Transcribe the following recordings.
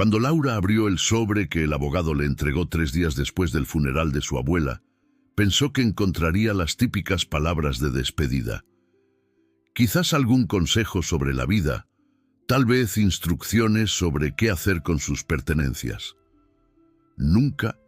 Cuando Laura abrió el sobre que el abogado le entregó 3 días después del funeral de su abuela, pensó que encontraría las típicas palabras de despedida. Quizás algún consejo sobre la vida, tal vez instrucciones sobre qué hacer con sus pertenencias. Nunca,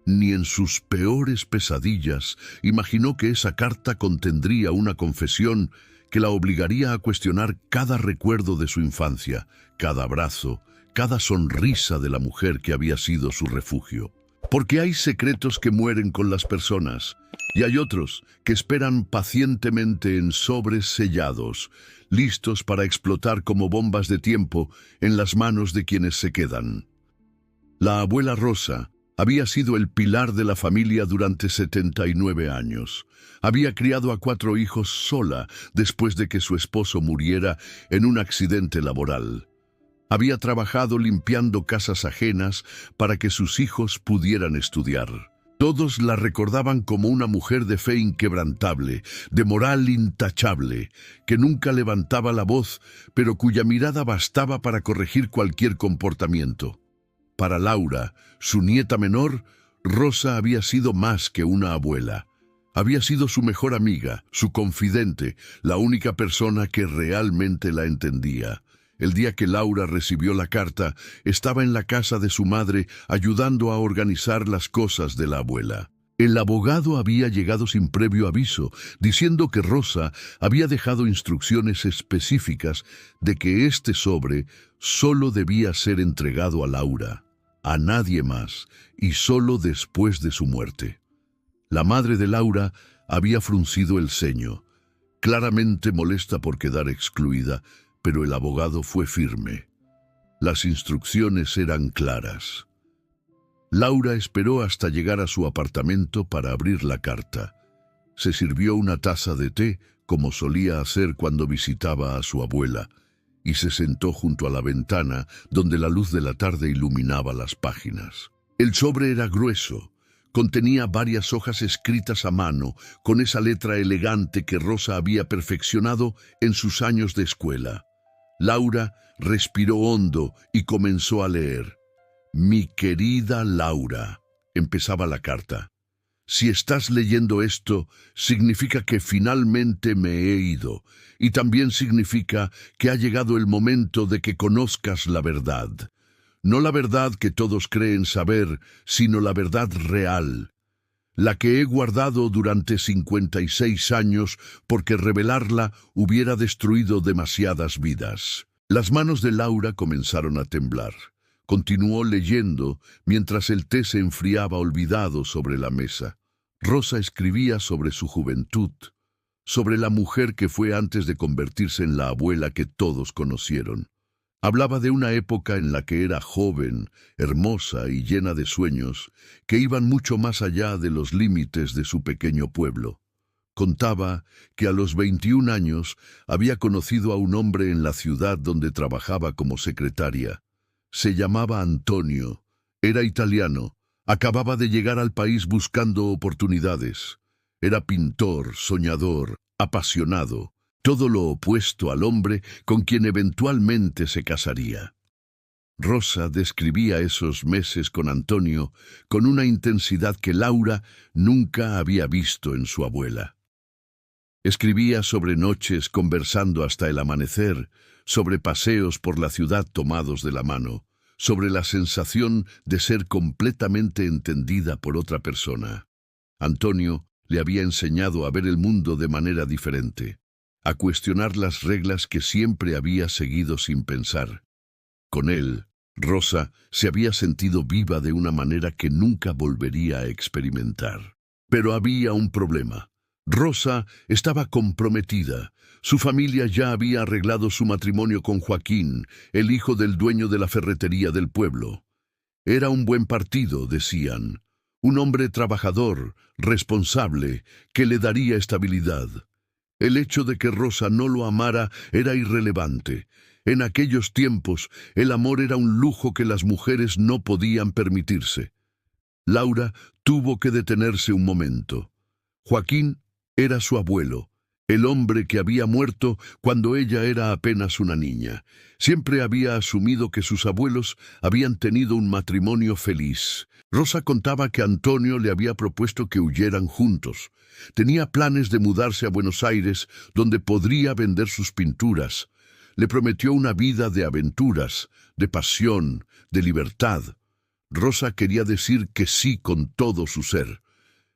ni en sus peores pesadillas, imaginó que esa carta contendría una confesión que la obligaría a cuestionar cada recuerdo de su infancia, cada abrazo, cada sonrisa de la mujer que había sido su refugio. Porque hay secretos que mueren con las personas, y hay otros que esperan pacientemente en sobres sellados, listos para explotar como bombas de tiempo en las manos de quienes se quedan. La abuela Rosa había sido el pilar de la familia durante 79 años. Había criado a 4 hijos sola después de que su esposo muriera en un accidente laboral. Había trabajado limpiando casas ajenas para que sus hijos pudieran estudiar. Todos la recordaban como una mujer de fe inquebrantable, de moral intachable, que nunca levantaba la voz, pero cuya mirada bastaba para corregir cualquier comportamiento. Para Laura, su nieta menor, Rosa había sido más que una abuela. Había sido su mejor amiga, su confidente, la única persona que realmente la entendía. El día que Laura recibió la carta, estaba en la casa de su madre ayudando a organizar las cosas de la abuela. El abogado había llegado sin previo aviso, diciendo que Rosa había dejado instrucciones específicas de que este sobre solo debía ser entregado a Laura, a nadie más, y solo después de su muerte. La madre de Laura había fruncido el ceño, claramente molesta por quedar excluida, pero el abogado fue firme. Las instrucciones eran claras. Laura esperó hasta llegar a su apartamento para abrir la carta. Se sirvió una taza de té, como solía hacer cuando visitaba a su abuela, y se sentó junto a la ventana, donde la luz de la tarde iluminaba las páginas. El sobre era grueso. Contenía varias hojas escritas a mano, con esa letra elegante que Rosa había perfeccionado en sus años de escuela. Laura respiró hondo y comenzó a leer. «Mi querida Laura», empezaba la carta. «Si estás leyendo esto, significa que finalmente me he ido, y también significa que ha llegado el momento de que conozcas la verdad. No la verdad que todos creen saber, sino la verdad real, la que he guardado durante 56 años porque revelarla hubiera destruido demasiadas vidas». Las manos de Laura comenzaron a temblar. Continuó leyendo mientras el té se enfriaba olvidado sobre la mesa. Rosa escribía sobre su juventud, sobre la mujer que fue antes de convertirse en la abuela que todos conocieron. Hablaba de una época en la que era joven, hermosa y llena de sueños, que iban mucho más allá de los límites de su pequeño pueblo. Contaba que a los 21 años había conocido a un hombre en la ciudad donde trabajaba como secretaria. Se llamaba Antonio, era italiano, acababa de llegar al país buscando oportunidades. Era pintor, soñador, apasionado, todo lo opuesto al hombre con quien eventualmente se casaría. Rosa describía esos meses con Antonio con una intensidad que Laura nunca había visto en su abuela. Escribía sobre noches conversando hasta el amanecer, sobre paseos por la ciudad tomados de la mano, sobre la sensación de ser completamente entendida por otra persona. Antonio le había enseñado a ver el mundo de manera diferente, a cuestionar las reglas que siempre había seguido sin pensar. Con él, Rosa se había sentido viva de una manera que nunca volvería a experimentar. Pero había un problema. Rosa estaba comprometida. Su familia ya había arreglado su matrimonio con Joaquín, el hijo del dueño de la ferretería del pueblo. Era un buen partido, decían. Un hombre trabajador, responsable, que le daría estabilidad. El hecho de que Rosa no lo amara era irrelevante. En aquellos tiempos, el amor era un lujo que las mujeres no podían permitirse. Laura tuvo que detenerse un momento. Joaquín era su abuelo, El hombre que había muerto cuando ella era apenas una niña. Siempre había asumido que sus abuelos habían tenido un matrimonio feliz. Rosa contaba que Antonio le había propuesto que huyeran juntos. Tenía planes de mudarse a Buenos Aires, donde podría vender sus pinturas. Le prometió una vida de aventuras, de pasión, de libertad. Rosa quería decir que sí con todo su ser.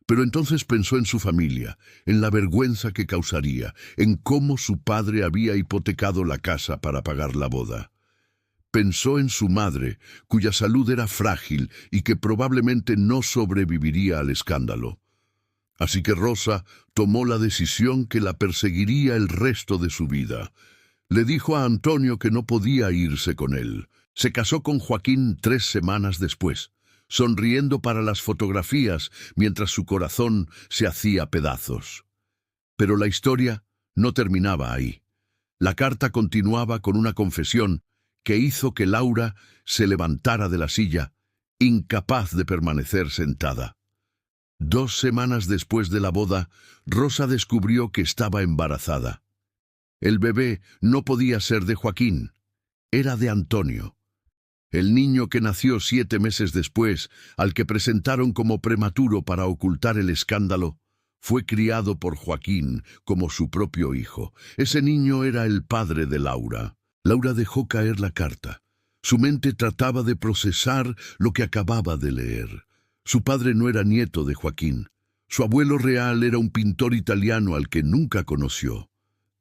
Pero entonces pensó en su familia, en la vergüenza que causaría, en cómo su padre había hipotecado la casa para pagar la boda. Pensó en su madre, cuya salud era frágil y que probablemente no sobreviviría al escándalo. Así que Rosa tomó la decisión que la perseguiría el resto de su vida. Le dijo a Antonio que no podía irse con él. Se casó con Joaquín 3 semanas después, sonriendo para las fotografías mientras su corazón se hacía pedazos. Pero la historia no terminaba ahí. La carta continuaba con una confesión que hizo que Laura se levantara de la silla, incapaz de permanecer sentada. 2 semanas después de la boda, Rosa descubrió que estaba embarazada. El bebé no podía ser de Joaquín, era de Antonio. El niño que nació 7 meses después, al que presentaron como prematuro para ocultar el escándalo, fue criado por Joaquín como su propio hijo. Ese niño era el padre de Laura. Laura dejó caer la carta. Su mente trataba de procesar lo que acababa de leer. Su padre no era nieto de Joaquín. Su abuelo real era un pintor italiano al que nunca conoció.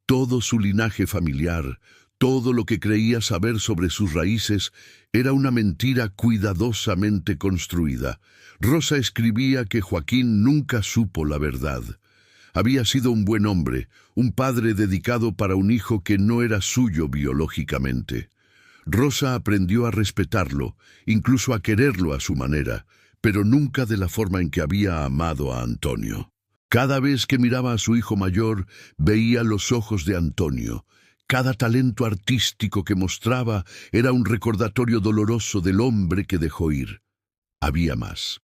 Todo su linaje familiar, todo lo que creía saber sobre sus raíces, era una mentira cuidadosamente construida. Rosa escribía que Joaquín nunca supo la verdad. Había sido un buen hombre, un padre dedicado para un hijo que no era suyo biológicamente. Rosa aprendió a respetarlo, incluso a quererlo a su manera, pero nunca de la forma en que había amado a Antonio. Cada vez que miraba a su hijo mayor, veía los ojos de Antonio. Cada talento artístico que mostraba era un recordatorio doloroso del hombre que dejó ir. Había más.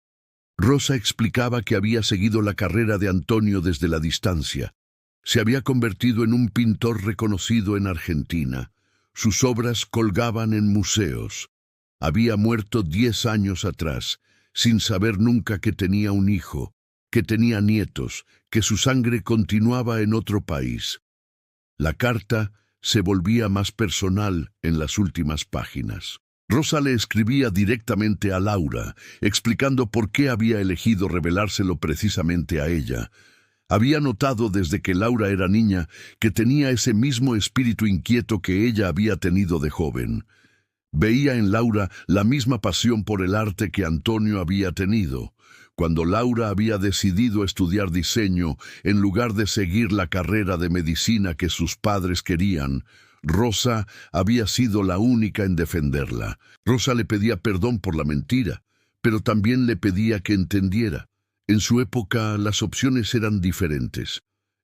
Rosa explicaba que había seguido la carrera de Antonio desde la distancia. Se había convertido en un pintor reconocido en Argentina. Sus obras colgaban en museos. Había muerto 10 años atrás, sin saber nunca que tenía un hijo, que tenía nietos, que su sangre continuaba en otro país. La carta se volvía más personal en las últimas páginas. Rosa le escribía directamente a Laura, explicando por qué había elegido revelárselo precisamente a ella. Había notado desde que Laura era niña que tenía ese mismo espíritu inquieto que ella había tenido de joven. Veía en Laura la misma pasión por el arte que Antonio había tenido. Cuando Laura había decidido estudiar diseño en lugar de seguir la carrera de medicina que sus padres querían, Rosa había sido la única en defenderla. Rosa le pedía perdón por la mentira, pero también le pedía que entendiera. En su época las opciones eran diferentes.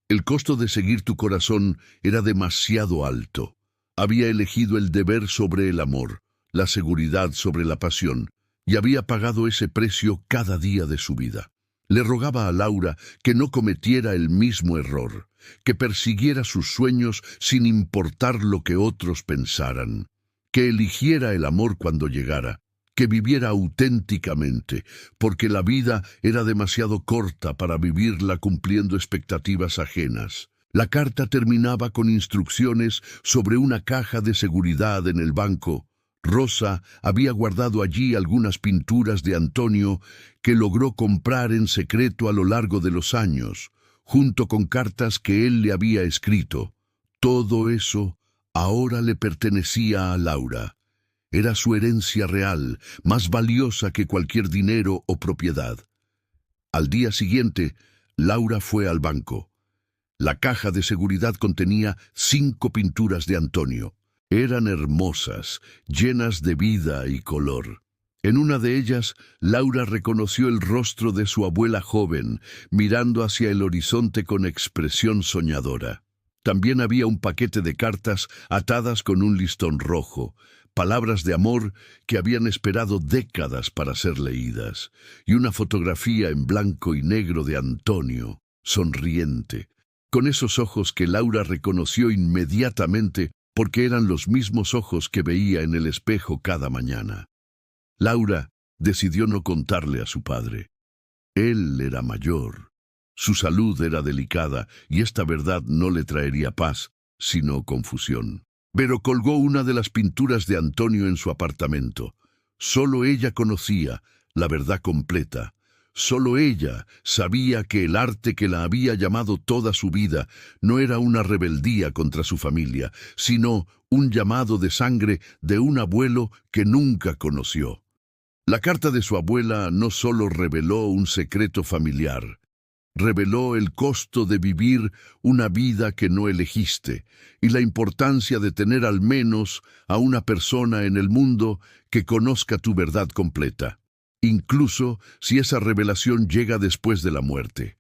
El costo de seguir tu corazón era demasiado alto. Había elegido el deber sobre el amor, la seguridad sobre la pasión, y había pagado ese precio cada día de su vida. Le rogaba a Laura que no cometiera el mismo error, que persiguiera sus sueños sin importar lo que otros pensaran, que eligiera el amor cuando llegara, que viviera auténticamente, porque la vida era demasiado corta para vivirla cumpliendo expectativas ajenas. La carta terminaba con instrucciones sobre una caja de seguridad en el banco. Rosa había guardado allí algunas pinturas de Antonio que logró comprar en secreto a lo largo de los años, junto con cartas que él le había escrito. Todo eso ahora le pertenecía a Laura. Era su herencia real, más valiosa que cualquier dinero o propiedad. Al día siguiente, Laura fue al banco. La caja de seguridad contenía 5 pinturas de Antonio. Eran hermosas, llenas de vida y color. En una de ellas, Laura reconoció el rostro de su abuela joven, mirando hacia el horizonte con expresión soñadora. También había un paquete de cartas atadas con un listón rojo, palabras de amor que habían esperado décadas para ser leídas, y una fotografía en blanco y negro de Antonio, sonriente, con esos ojos que Laura reconoció inmediatamente porque eran los mismos ojos que veía en el espejo cada mañana. Laura decidió no contarle a su padre. Él era mayor, su salud era delicada y esta verdad no le traería paz, sino confusión. Pero colgó una de las pinturas de Antonio en su apartamento. Solo ella conocía la verdad completa. Solo ella sabía que el arte que la había llamado toda su vida no era una rebeldía contra su familia, sino un llamado de sangre de un abuelo que nunca conoció. La carta de su abuela no solo reveló un secreto familiar, reveló el costo de vivir una vida que no elegiste y la importancia de tener al menos a una persona en el mundo que conozca tu verdad completa, incluso si esa revelación llega después de la muerte.